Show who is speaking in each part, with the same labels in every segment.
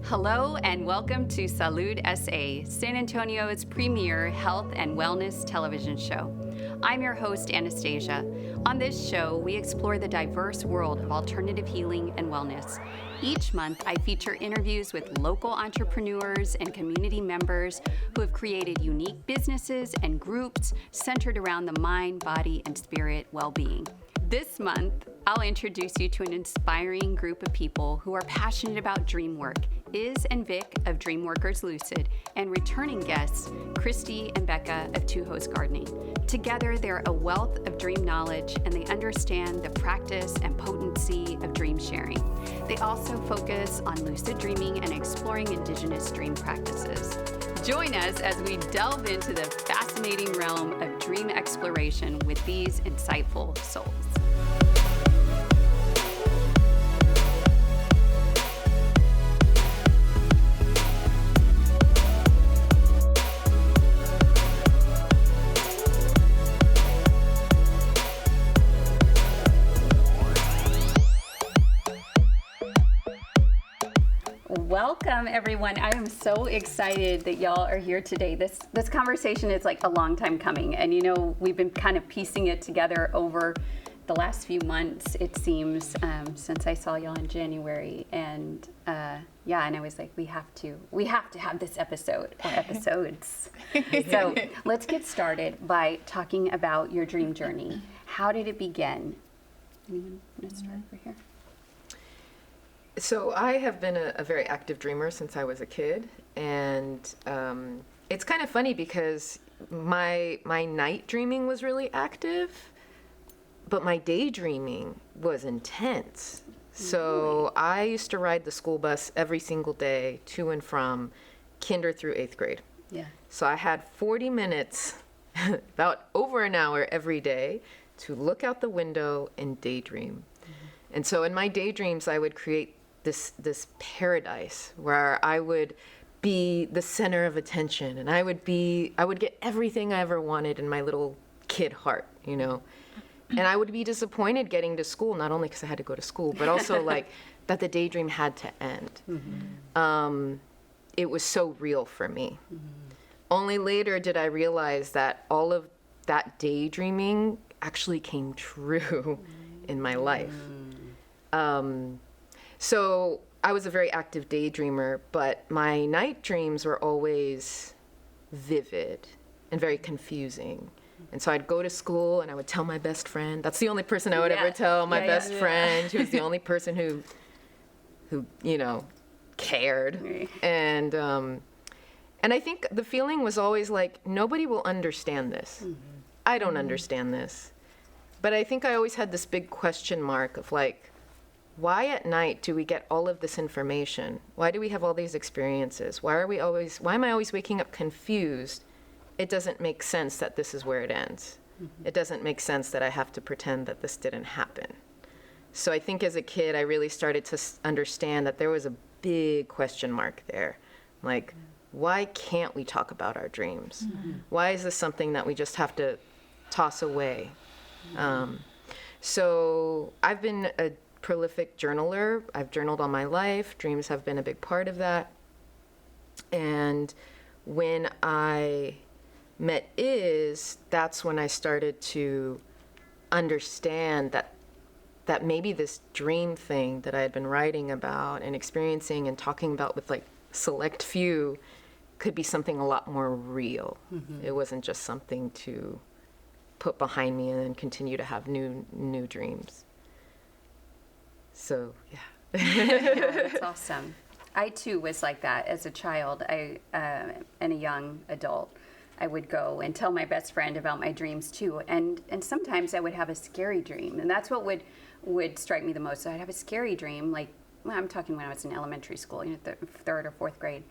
Speaker 1: Hello and welcome to Salud SA, San Antonio's premier health and wellness television show. I'm your host, Anastasia. On this show, we explore the diverse world of alternative healing and wellness. Each month, I feature interviews with local entrepreneurs and community members who have created unique businesses and groups centered around the mind, body, and spirit well-being. This month, I'll introduce you to an inspiring group of people who are passionate about dream work, Iz and Vic of Dreamworkers.Lucid, and returning guests, Kristi and Becca of Two Host Gardening. Together, they're a wealth of dream knowledge, and they understand the practice and potency of dream sharing. They also focus on lucid dreaming and exploring indigenous dream practices. Join us as we delve into the fascinating realm of dream exploration with these insightful souls. Welcome, everyone. I am so excited that y'all are here today. This conversation is like a long time coming, and we've been kind of piecing it together over the last few months, it seems, since I saw y'all in January, and and I was like, we have to have this episode or episodes. So let's get started by talking about your dream journey. How did it begin? Anyone want to start over here?
Speaker 2: So I have been a very active dreamer since I was a kid, and it's kind of funny because my night dreaming was really active, but my daydreaming was intense. So I used to ride the school bus every single day to and from kinder through 8th grade.
Speaker 1: Yeah.
Speaker 2: So I had 40 minutes, about over an hour every day, to look out the window and daydream. Mm-hmm. And so in my daydreams, I would create this paradise where I would be the center of attention, and I would get everything I ever wanted in my little kid heart, And I would be disappointed getting to school, not only because I had to go to school, but also like that the daydream had to end. Mm-hmm. It was so real for me. Mm-hmm. Only later did I realize that all of that daydreaming actually came true in my life. So I was a very active daydreamer, but my night dreams were always vivid and very confusing. And so I'd go to school and I would tell my best friend. That's the only person I would ever tell, my best friend. She was the only person who cared. Right. And I think the feeling was always like, nobody will understand this. Mm-hmm. I don't understand this. But I think I always had this big question mark of like, why at night do we get all of this information? Why do we have all these experiences? Why am I always waking up confused? It doesn't make sense that this is where it ends. Mm-hmm. It doesn't make sense that I have to pretend that this didn't happen. So I think as a kid, I really started to understand that there was a big question mark there. Like, why can't we talk about our dreams? Mm-hmm. Why is this something that we just have to toss away? Mm-hmm. So I've been a prolific journaler. I've journaled all my life. Dreams have been a big part of that. And when I met Iz, that's when I started to understand that maybe this dream thing that I had been writing about and experiencing and talking about with like select few could be something a lot more real. Mm-hmm. It wasn't just something to put behind me and then continue to have new dreams. So, yeah.
Speaker 1: Yeah, that's awesome. I, too, was like that as a child. And a young adult. I would go and tell my best friend about my dreams, too. And sometimes I would have a scary dream. And that's what would strike me the most. So I'd have a scary dream, I'm talking when I was in elementary school, 3rd or 4th grade.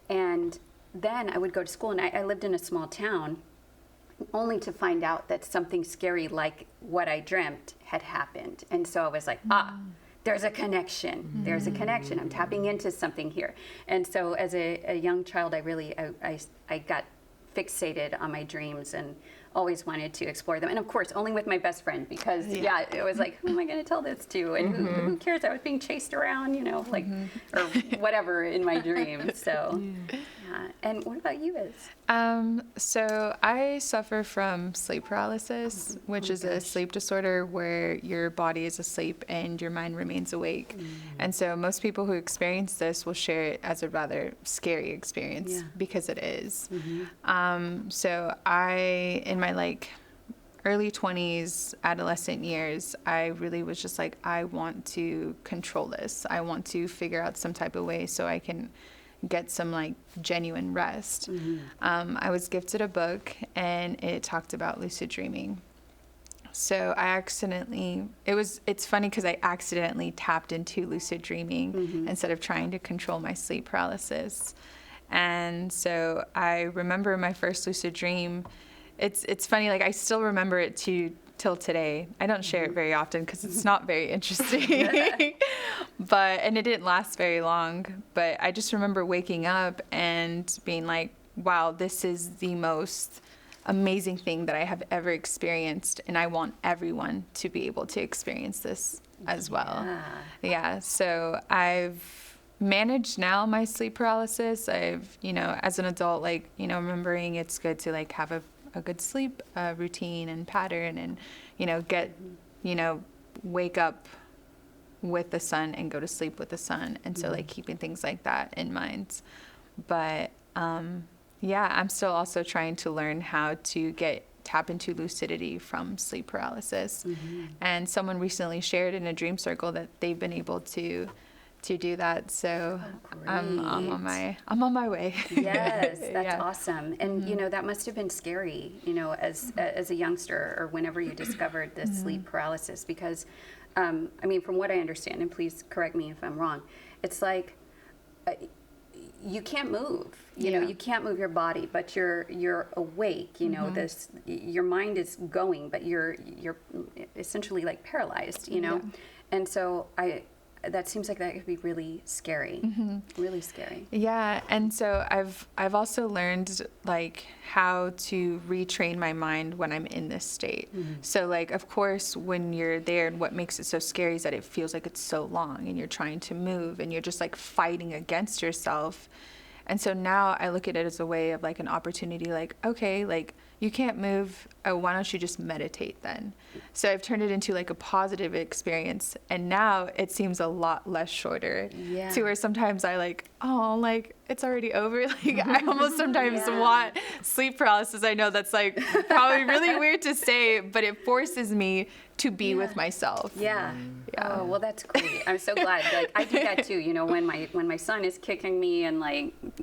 Speaker 1: And then I would go to school, and I lived in a small town, only to find out that something scary like what I dreamt had happened. And so I was like, there's a connection. Mm-hmm. There's a connection. I'm tapping into something here. And so as a young child, I got fixated on my dreams and always wanted to explore them. And of course, only with my best friend, because it was like, who am I going to tell this to? And who cares? I was being chased around, like, or whatever in my dreams. So, And what about you, Iz?
Speaker 3: So I suffer from sleep paralysis, which is a sleep disorder where your body is asleep and your mind remains awake. And so most people who experience this will share it as a rather scary experience because it is. So I, in my early 20s, adolescent years, I really was just like, I want to control this. I want to figure out some type of way so I can get some genuine rest. I was gifted a book and it talked about lucid dreaming. So it's funny because I accidentally tapped into lucid dreaming instead of trying to control my sleep paralysis. And so I remember my first lucid dream. It's funny, I still remember it till today. I don't share it very often because it's not very interesting. And it didn't last very long. But I just remember waking up and being like, wow, this is the most amazing thing that I have ever experienced, and I want everyone to be able to experience this as well. So I've managed now my sleep paralysis. I've, as an adult, remembering it's good to have a good sleep routine and pattern, and wake up with the sun and go to sleep with the sun, and so keeping things like that in mind. But I'm still also trying to learn how to tap into lucidity from sleep paralysis. And someone recently shared in a dream circle that they've been able to do that. So I'm on my way.
Speaker 1: Yes, that's awesome. And that must have been scary, as a youngster, or whenever you discovered the sleep paralysis, because from what I understand, and please correct me if I'm wrong, it's like you can't move. You can't move your body, but you're awake. This, your mind is going, but you're essentially paralyzed. And so that seems like that could be really scary. Really scary.
Speaker 3: Yeah, and so I've also learned how to retrain my mind when I'm in this state. So of course when you're there, and what makes it so scary is that it feels like it's so long and you're trying to move and you're just fighting against yourself. And so now I look at it as a way of an opportunity, okay, you can't move, why don't you just meditate then? So I've turned it into a positive experience, and now it seems a lot less shorter. To where sometimes I it's already over. I almost sometimes want sleep paralysis. I know that's probably really weird to say, but it forces me to be with myself.
Speaker 1: Oh, well, that's great. I'm so glad. I do that too. When my son is kicking me and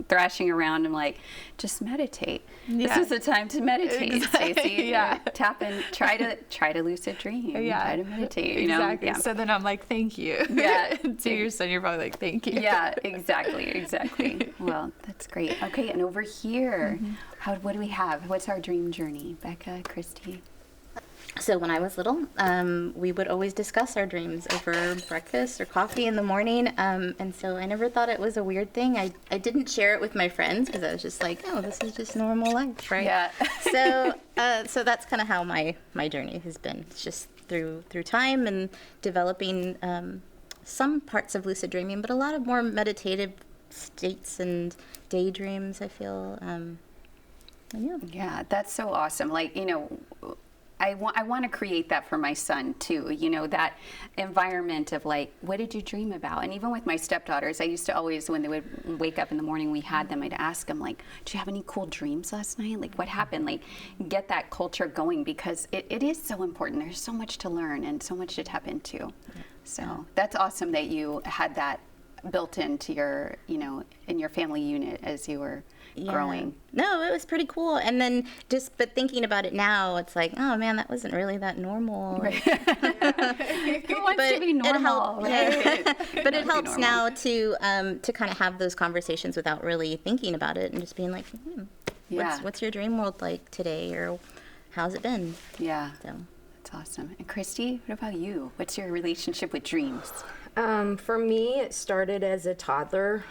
Speaker 1: thrashing around, I'm just meditate. This is the time to meditate, Stacey. Tap in. Try to lucid dream. Try to meditate.
Speaker 3: Exactly. So then I'm thank you. To your son, you're probably thank you.
Speaker 1: Exactly. Well, that's great. Okay, and over here, what do we have? What's our dream journey, Becca, Kristi?
Speaker 4: So when I was little, we would always discuss our dreams over breakfast or coffee in the morning. And so I never thought it was a weird thing. I didn't share it with my friends because I was just oh, this is just normal life, right?
Speaker 1: Yeah.
Speaker 4: So that's kind of how my journey has been. It's just through time and developing some parts of lucid dreaming, but a lot of more meditative states and daydreams, I feel.
Speaker 1: Yeah, that's so awesome. I want to create that for my son too, that environment of what did you dream about? And even with my stepdaughters, I used to always, when they would wake up in the morning, we had them, I'd ask them do you have any cool dreams last night? What happened? Get that culture going, because it is so important. There's so much to learn and so much to tap into. So that's awesome that you had that built into your, in your family unit as you were growing.
Speaker 4: No, it was pretty cool. And then but thinking about it now, it's oh man, that wasn't really that normal.
Speaker 1: Right. Who wants to be normal?
Speaker 4: But it helps now to kind of have those conversations without really thinking about it and just being what's your dream world like today, or how's it been?
Speaker 1: Yeah. So that's awesome. And Kristi, what about you? What's your relationship with dreams?
Speaker 5: For me, it started as a toddler.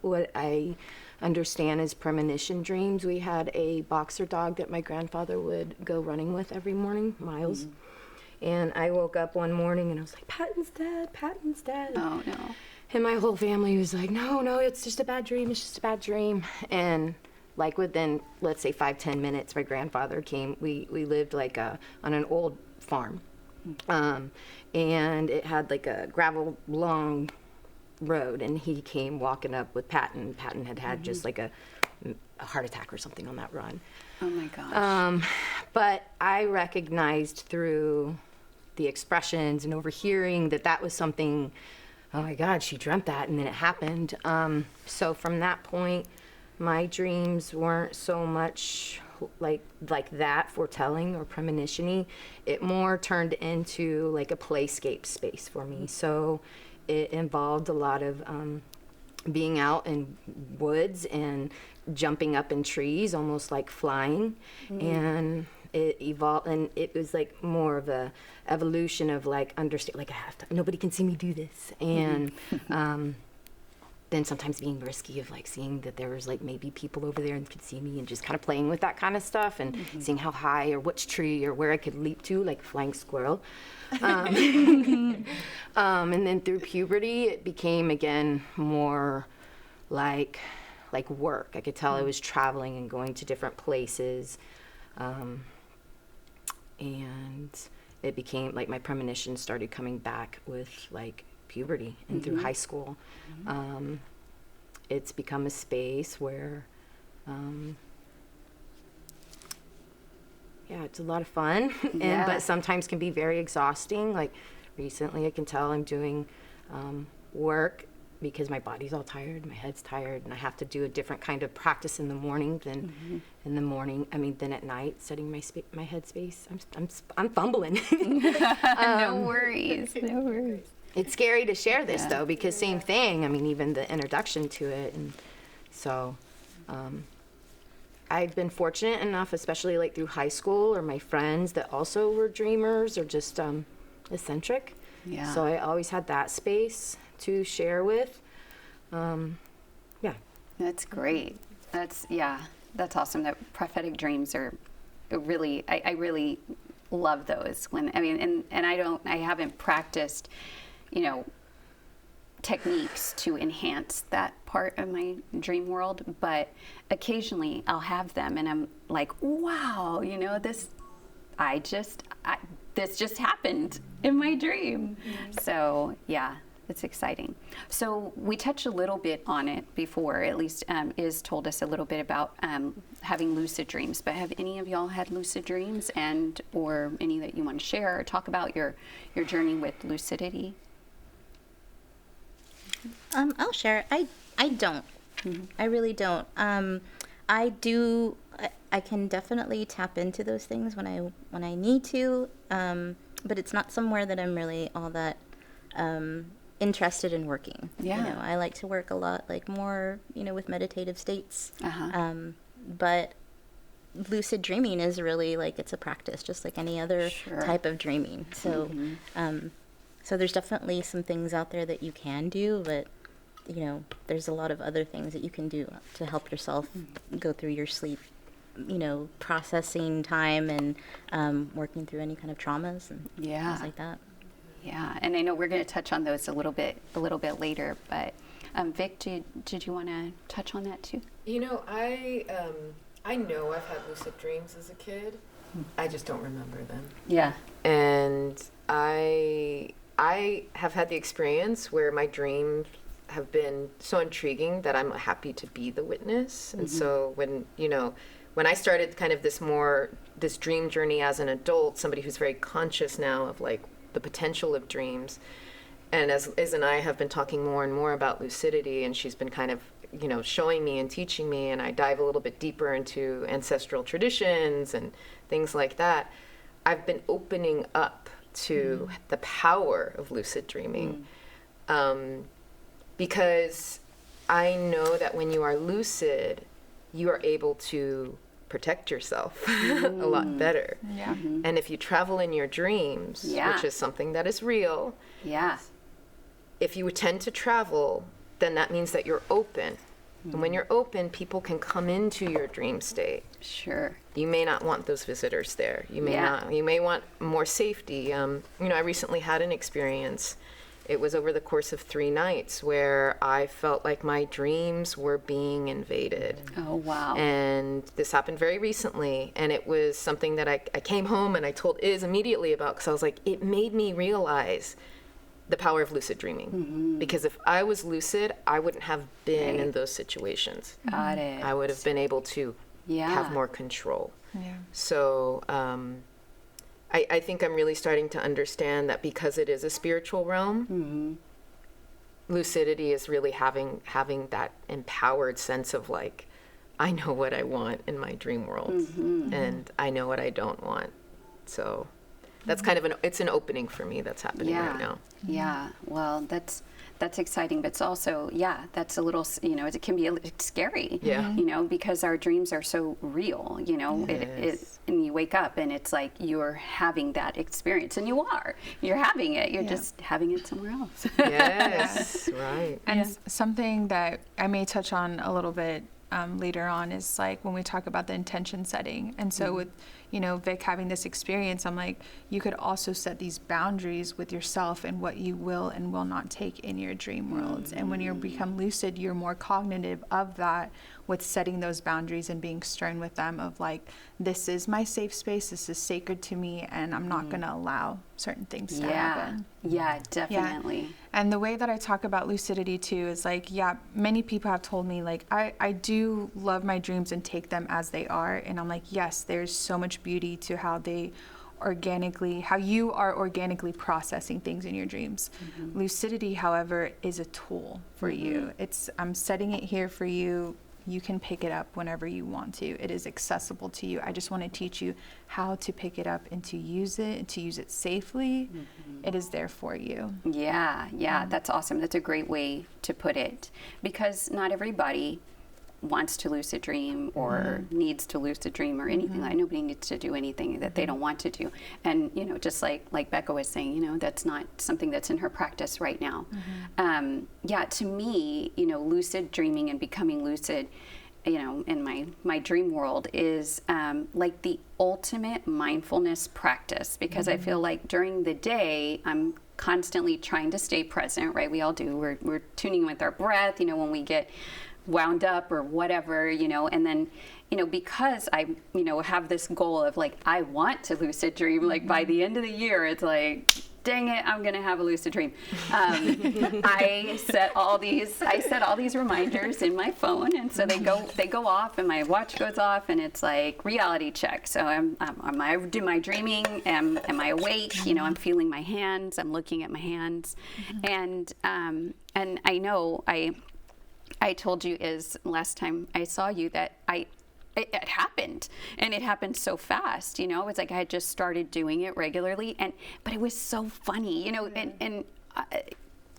Speaker 2: what I understand as premonition dreams. We had a boxer dog that my grandfather would go running with every morning, Miles. And I woke up one morning and I was like, Patton's dead, Patton's dead.
Speaker 1: Oh, no.
Speaker 2: And my whole family was like, no, it's just a bad dream, it's just a bad dream. And like within, let's say 5-10 minutes, my grandfather came. We lived like on an old farm. And it had like a gravel long road, and he came walking up with Patton. Patton had just like a heart attack or something on that run.
Speaker 1: Oh my gosh.
Speaker 2: But I recognized through the expressions and overhearing that was something, oh my God, she dreamt that, and then it happened. So from that point, my dreams weren't so much like that foretelling or premonition-y. It more turned into like a playscape space for me. So it involved a lot of being out in woods and jumping up in trees, almost like flying. And it evolved, and it was like more of a evolution of like understand, like I have to, nobody can see me do this. And then sometimes being risky of like seeing that there was like maybe people over there and could see me, and just kind of playing with that kind of stuff, and seeing how high or which tree or where I could leap to, like flying squirrel. And then through puberty, it became again more like work. I could tell I was traveling and going to different places, and it became like my premonitions started coming back with like puberty and through high school. It's become a space where it's a lot of fun, but sometimes can be very exhausting. Like recently I can tell I'm doing work because my body's all tired, my head's tired, and I have to do a different kind of practice in the morning than than at night, setting my head space. I'm fumbling.
Speaker 1: No worries.
Speaker 2: It's scary to share this though, because same thing. I mean, even the introduction to it, and so I've been fortunate enough, especially like through high school, or my friends that also were dreamers or just eccentric.
Speaker 1: Yeah.
Speaker 2: So I always had that space to share with.
Speaker 1: That's great. That's awesome. That prophetic dreams are really, I really love those. And I haven't practiced, techniques to enhance that part of my dream world, but occasionally I'll have them and I'm like, wow, this just happened in my dream. So it's exciting. So we touched a little bit on it before, at least Iz told us a little bit about having lucid dreams, but have any of y'all had lucid dreams, or any that you want to share or talk about your journey with lucidity?
Speaker 4: I'll share. I don't. I really don't. I do. I can definitely tap into those things when I need to, but it's not somewhere that I'm really all that interested in working.
Speaker 1: Yeah.
Speaker 4: I like to work a lot, like more, with meditative states. But lucid dreaming is really like, it's a practice, just like any other type of dreaming. So, so there's definitely some things out there that you can do, but there's a lot of other things that you can do to help yourself go through your sleep, processing time and working through any kind of traumas and things like that.
Speaker 1: Yeah, and I know we're going to touch on those a little bit later, but Vic, did you want to touch on that too?
Speaker 2: I know I've had lucid dreams as a kid. I just don't remember them.
Speaker 1: Yeah.
Speaker 2: And I have had the experience where my dreams have been so intriguing that I'm happy to be the witness. And so when I started kind of this dream journey as an adult, somebody who's very conscious now of like the potential of dreams, and as Iz and I have been talking more and more about lucidity, and she's been kind of showing me and teaching me, and I dive a little bit deeper into ancestral traditions and things like that, I've been opening up to the power of lucid dreaming, because I know that when you are lucid, you are able to protect yourself a lot better.
Speaker 3: Yeah.
Speaker 2: And if you travel in your dreams, which is something that is real, if you tend to travel, then that means that you're open And when you're open, people can come into your dream state.
Speaker 1: Sure.
Speaker 2: You may not want those visitors there. You may
Speaker 1: Yeah.
Speaker 2: not. You may want more safety. I recently had an experience. It was over the course of 3 nights where I felt like my dreams were being invaded.
Speaker 1: Oh, wow.
Speaker 2: And this happened very recently. And it was something that I came home and I told Iz immediately about, because I was like, it made me realize the power of lucid dreaming. Because if I was lucid, I wouldn't have been in those situations.
Speaker 1: Got it.
Speaker 2: I would have been able to have more control.
Speaker 3: Yeah.
Speaker 2: So I think I'm really starting to understand that because it is a spiritual realm, lucidity is really having that empowered sense of like, I know what I want in my dream world, and I know what I don't want. So that's kind of it's an opening for me that's happening right now.
Speaker 1: Yeah. Well, that's exciting, but it's also, that's a little, it can be a little scary, because our dreams are so real, and you wake up and it's like you're having that experience, and you're having it, you're just having it somewhere else.
Speaker 2: Yes, right.
Speaker 3: And something that I may touch on a little bit later on is like when we talk about the intention setting. And so with, Vic having this experience, I'm like, you could also set these boundaries with yourself and what you will and will not take in your dream worlds. And when you become lucid, you're more cognitive of that, with setting those boundaries and being stern with them of like, this is my safe space, this is sacred to me, and I'm not going to allow certain things to happen.
Speaker 1: Yeah, definitely.
Speaker 3: Yeah. And the way that I talk about lucidity too is like, many people have told me like, I do love my dreams and take them as they are. And I'm like, yes, there's so much beauty to how you are organically processing things in your dreams. Lucidity, however, is a tool for you. I'm setting it here for you. You can pick it up whenever you want to. It is accessible to you. I just want to teach you how to pick it up and to use it safely. It is there for you.
Speaker 1: Yeah, that's awesome. That's a great way to put it, because not everybody wants to lucid dream or needs to lucid dream or anything. Like, nobody needs to do anything that they don't want to do. And just like Becca was saying, that's not something that's in her practice right now. To me, lucid dreaming and becoming lucid, in my dream world is like the ultimate mindfulness practice, because I feel like during the day I'm constantly trying to stay present, right? We all do. We're tuning with our breath, when we get wound up or whatever, and then, because I, have this goal of like, I want to lucid dream, like by the end of the year, it's like, dang it, I'm going to have a lucid dream. I set all these reminders in my phone. And so they go off and my watch goes off and it's like reality check. So am I dreaming? Am I awake? I'm feeling my hands. I'm looking at my hands. And I know I told you last time I saw you that it happened, and it happened so fast. It's like I had just started doing it regularly, but it was so funny, and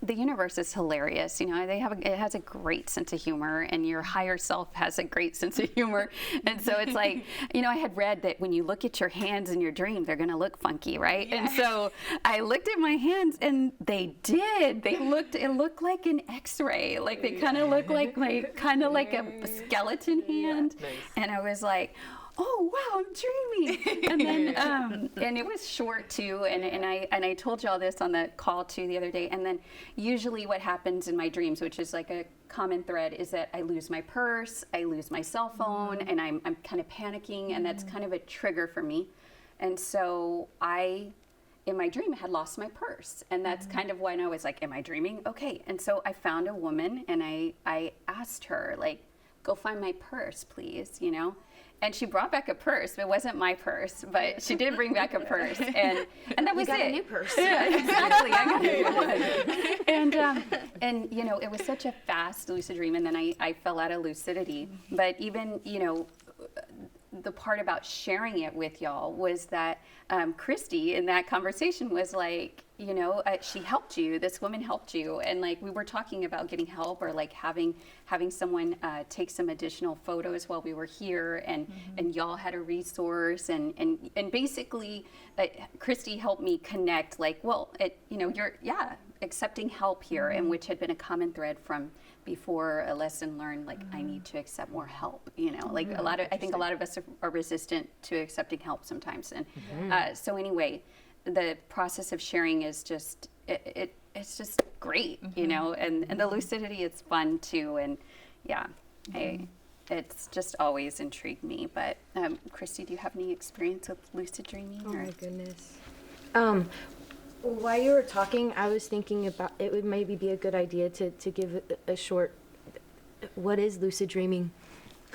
Speaker 1: the universe is hilarious. It has a great sense of humor, and your higher self has a great sense of humor. And so it's like, I had read that when you look at your hands in your dream, they're going to look funky, right? Yeah. And so I looked at my hands, and they did. It looked like an X-ray. Like they kind of look like a skeleton hand. Nice. And I was like, oh wow, I'm dreaming. And then and it was short too, and I told you all this on the call too the other day. And then usually what happens in my dreams, which is like a common thread, is that I lose my purse, I lose my cell phone, and I'm kind of panicking, and that's kind of a trigger for me. And so in my dream, I had lost my purse, and that's kind of when I was like, am I dreaming? Okay. And so I found a woman, and I asked her, like, go find my purse, please, And she brought back a purse. It wasn't my purse, but she did bring back a purse, and that was it. You got a new purse. Yeah, exactly. I got a new one. And it was such a fast lucid dream, and then I fell out of lucidity. But even the part about sharing it with y'all was that Kristi in that conversation was like, she helped you. This woman helped you, and like we were talking about getting help or like having someone take some additional photos while we were here, and y'all had a resource, and accepting help here, and which had been a common thread from before a lesson learned, like I need to accept more help, you know, like I think a lot of us are resistant to accepting help sometimes. And so anyway, the process of sharing is just, it's just great, you know, and the lucidity is fun too. And yeah, it's just always intrigued me. But Kristi, do you have any experience with lucid dreaming?
Speaker 5: Oh my goodness. While you were talking, I was thinking about it would maybe be a good idea to give a short, what is lucid dreaming?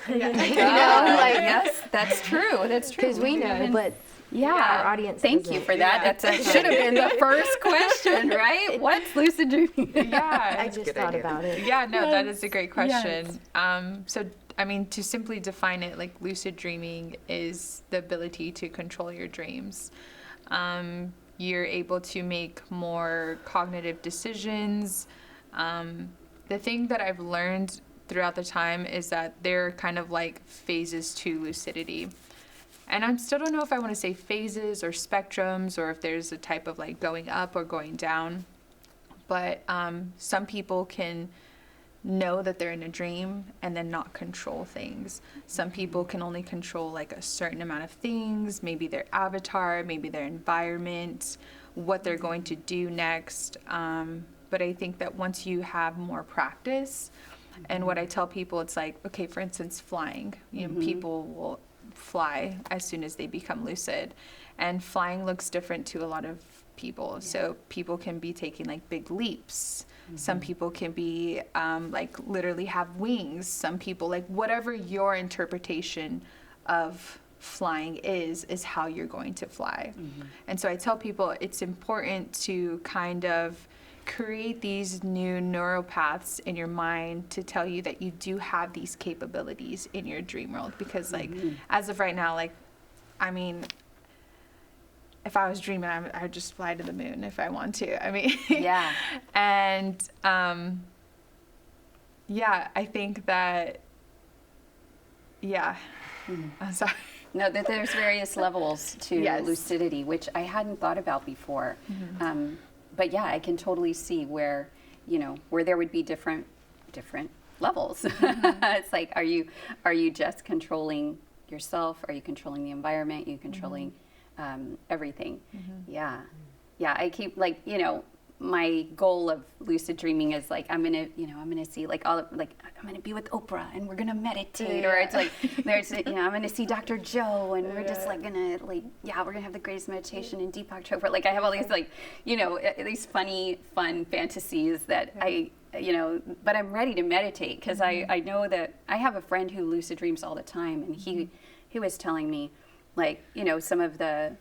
Speaker 5: You know, like,
Speaker 1: yes, that's true. That's true.
Speaker 5: because we know, but
Speaker 1: yeah,
Speaker 5: our audience
Speaker 1: thank you
Speaker 5: doesn't.
Speaker 1: for that. That should have been the first question, right? What's lucid dreaming?
Speaker 3: Yeah.
Speaker 5: I just thought about it.
Speaker 3: Yeah, no, that is a great question. So, I mean, to simply define it, like lucid dreaming is the ability to control your dreams. You're able to make more cognitive decisions. The thing that I've learned throughout the time is that there are kind of like phases to lucidity. And I still don't know if I want to say phases or spectrums, or if there's a type of like going up or going down. But some people can know that they're in a dream and then not control things. Some people can only control like a certain amount of things, maybe their avatar, maybe their environment, what they're going to do next. But I think that once you have more practice, and what I tell people, it's like, okay, for instance, flying, you know, people will fly as soon as they become lucid, and flying looks different to a lot of people. So people can be taking like big leaps. Some people can be like literally have wings. Some people, like whatever your interpretation of flying is how you're going to fly. And so I tell people it's important to kind of create these new neural paths in your mind to tell you that you do have these capabilities in your dream world. Because like as of right now, like, I mean, if I was dreaming, I would just fly to the moon if I want to. I mean,
Speaker 1: Yeah.
Speaker 3: and yeah, I think that, yeah, I'm sorry.
Speaker 1: No, that there's various levels to
Speaker 3: Yes.
Speaker 1: lucidity, which I hadn't thought about before. But yeah, I can totally see where, you know, where there would be different levels. It's like, are you just controlling yourself? Are you controlling the environment? Are you controlling everything? Yeah. I keep like, you know, my goal of lucid dreaming is like, I'm gonna see like I'm gonna be with Oprah and we're gonna meditate, or it's like there's, you know, I'm gonna see Dr. Joe and we're just like gonna like, we're gonna have the greatest meditation in Deepak Chopra. Like I have all these like, you know, these fun fantasies that you know, but I'm ready to meditate because I know that I have a friend who lucid dreams all the time, and he was telling me, like, you know, some of the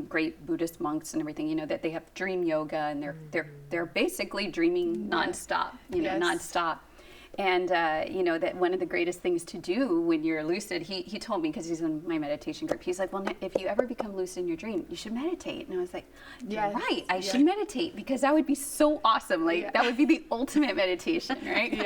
Speaker 1: great Buddhist monks and everything, you know, that they have dream yoga, and they're basically dreaming nonstop, you know, nonstop. And, you know, that one of the greatest things to do when you're lucid, he told me, because he's in my meditation group, he's like, well, if you ever become lucid in your dream, you should meditate. And I was like, you're right, I should meditate, because that would be so awesome. Like, that would be the ultimate meditation, right?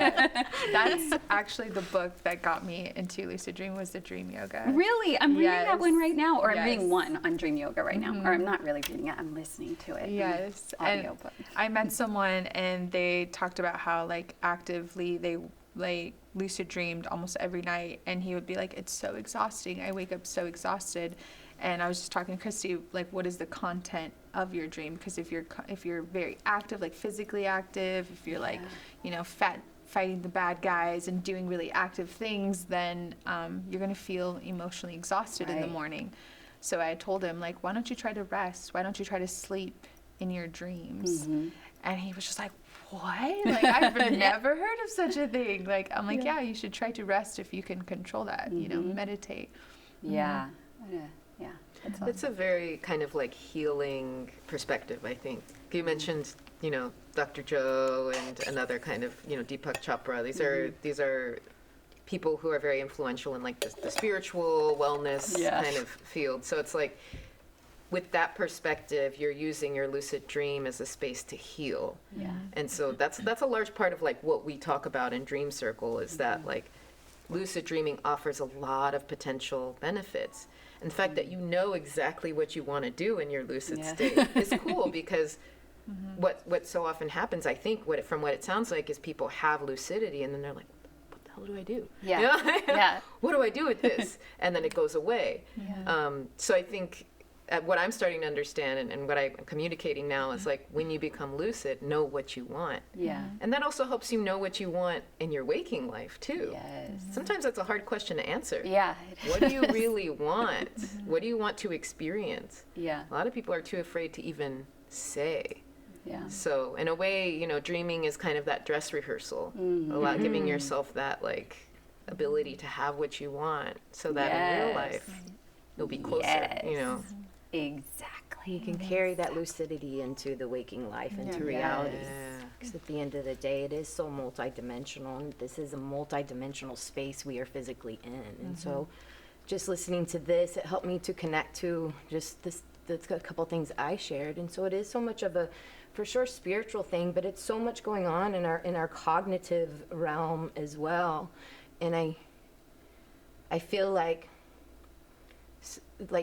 Speaker 3: That's actually the book that got me into lucid dream, was the Dream Yoga.
Speaker 1: Really? I'm reading that one right now, or I'm
Speaker 3: Yes.
Speaker 1: reading one on Dream Yoga right now, or I'm not really reading it, I'm listening to it.
Speaker 3: Yes.
Speaker 1: Audio
Speaker 3: And
Speaker 1: book.
Speaker 3: I met someone and they talked about how like actively they like lucid dreamed almost every night, and he would be like, it's so exhausting, I wake up so exhausted. And I was just talking to Kristi, like, what is the content of your dream? Because if you're very active, like physically active, if you're like, you know, fighting the bad guys and doing really active things, then you're going to feel emotionally exhausted in the morning. So I told him, like, why don't you try to rest? Why don't you try to sleep in your dreams? And he was just like, what? Like, I've never heard of such a thing. Like, I'm like, yeah, you should try to rest if you can control that, you know, meditate.
Speaker 1: Yeah.
Speaker 2: It's a very kind of like healing perspective, I think. You mentioned, you know, Dr. Joe and another kind of, you know, Deepak Chopra. These are people who are very influential in like the spiritual wellness kind of field. So it's like, with that perspective, you're using your lucid dream as a space to heal. And so that's a large part of like what we talk about in Dream Circle, is that like lucid dreaming offers a lot of potential benefits. And the fact that you know exactly what you want to do in your lucid state is cool, because what so often happens, I think, from what it sounds like, is people have lucidity and then they're like, what the hell do I do?
Speaker 1: Yeah.
Speaker 2: You know?
Speaker 1: Yeah.
Speaker 2: What do I do with this? And then it goes away. So I think what I'm starting to understand and what I'm communicating now is like, when you become lucid, know what you want.
Speaker 1: Yeah.
Speaker 2: And that also helps you know what you want in your waking life too.
Speaker 1: Yes.
Speaker 2: Sometimes that's a hard question to answer.
Speaker 1: Yeah.
Speaker 2: What do you really want? What do you want to experience?
Speaker 1: Yeah.
Speaker 2: A lot of people are too afraid to even say.
Speaker 1: Yeah.
Speaker 2: So in a way, you know, dreaming is kind of that dress rehearsal, giving yourself that like ability to have what you want, so that in real life you'll be closer. You know.
Speaker 1: Exactly.
Speaker 5: You can carry that lucidity into the waking life, into reality. Because at the end of the day, it is so multidimensional, and this is a multidimensional space we are physically in. And so just listening to this, it helped me to connect to just the couple things I shared. And so it is so much of a, for sure, spiritual thing, but it's so much going on in our cognitive realm as well. And I feel like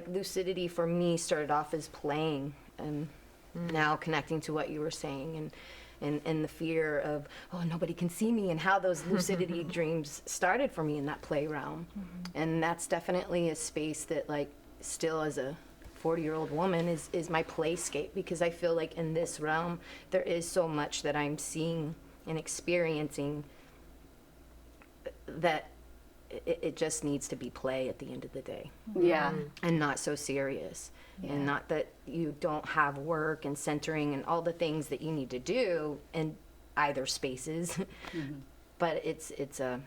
Speaker 5: lucidity for me started off as playing, and now connecting to what you were saying, and the fear of, oh, nobody can see me, and how those lucidity dreams started for me in that play realm. And that's definitely a space that, like, still as a 40-year-old woman is my playscape, because I feel like in this realm there is so much that I'm seeing and experiencing that it just needs to be play at the end of the day.
Speaker 1: Yeah.
Speaker 5: And not so serious. And not that you don't have work and centering and all the things that you need to do in either spaces, but it's a,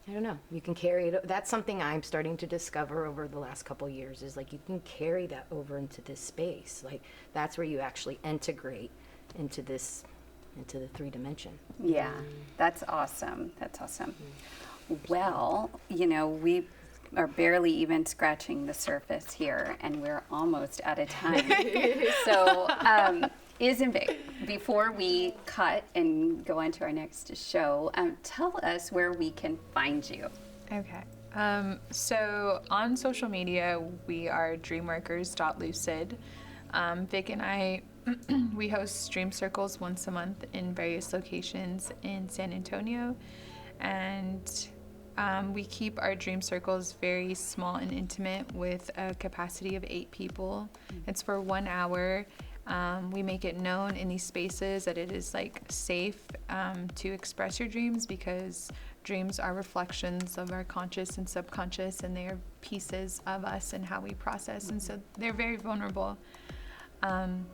Speaker 5: I don't know, you can carry it. That's something I'm starting to discover over the last couple of years, is like, you can carry that over into this space. Like, that's where you actually integrate into the 3-dimension.
Speaker 1: Yeah. That's awesome. That's awesome. Well, you know, we are barely even scratching the surface here, and we're almost out of time. So, Iz and Vic, before we cut and go on to our next show, tell us where we can find you.
Speaker 3: Okay. So on social media, we are Dreamworkers.Lucid. Vic and I, we host dream circles once a month in various locations in San Antonio. And we keep our dream circles very small and intimate, with a capacity of 8 people. It's for 1 hour. We make it known in these spaces that it is like safe to express your dreams, because dreams are reflections of our conscious and subconscious, and they are pieces of us and how we process. And so they're very vulnerable.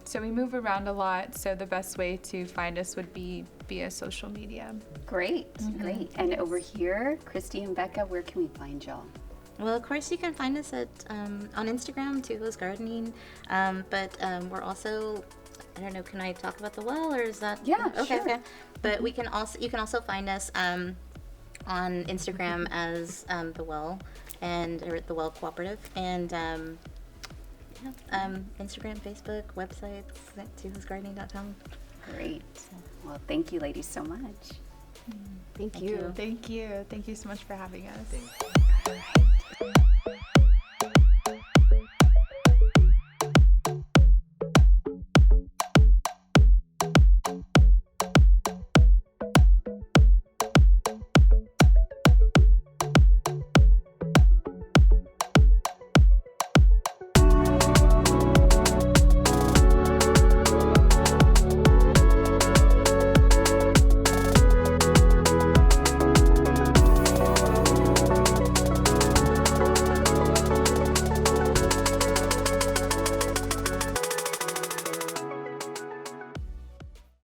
Speaker 3: So we move around a lot, so the best way to find us would be via social media.
Speaker 1: Great, great. And over here, Kristi and Becca, where can we find y'all?
Speaker 4: Well, of course, you can find us at on Instagram, Tuho's Gardening, but we're also, I don't know, can I talk about the well, or is that?
Speaker 1: Yeah,
Speaker 4: okay,
Speaker 1: sure.
Speaker 4: okay. But you can also find us on Instagram as the well, or the Well Cooperative, and Instagram, Facebook, websites, tuhosgardening.com.
Speaker 1: Great. Well, thank you, ladies, so much.
Speaker 5: Thank you.
Speaker 3: Thank you. Thank you so much for having us.
Speaker 2: Thank you.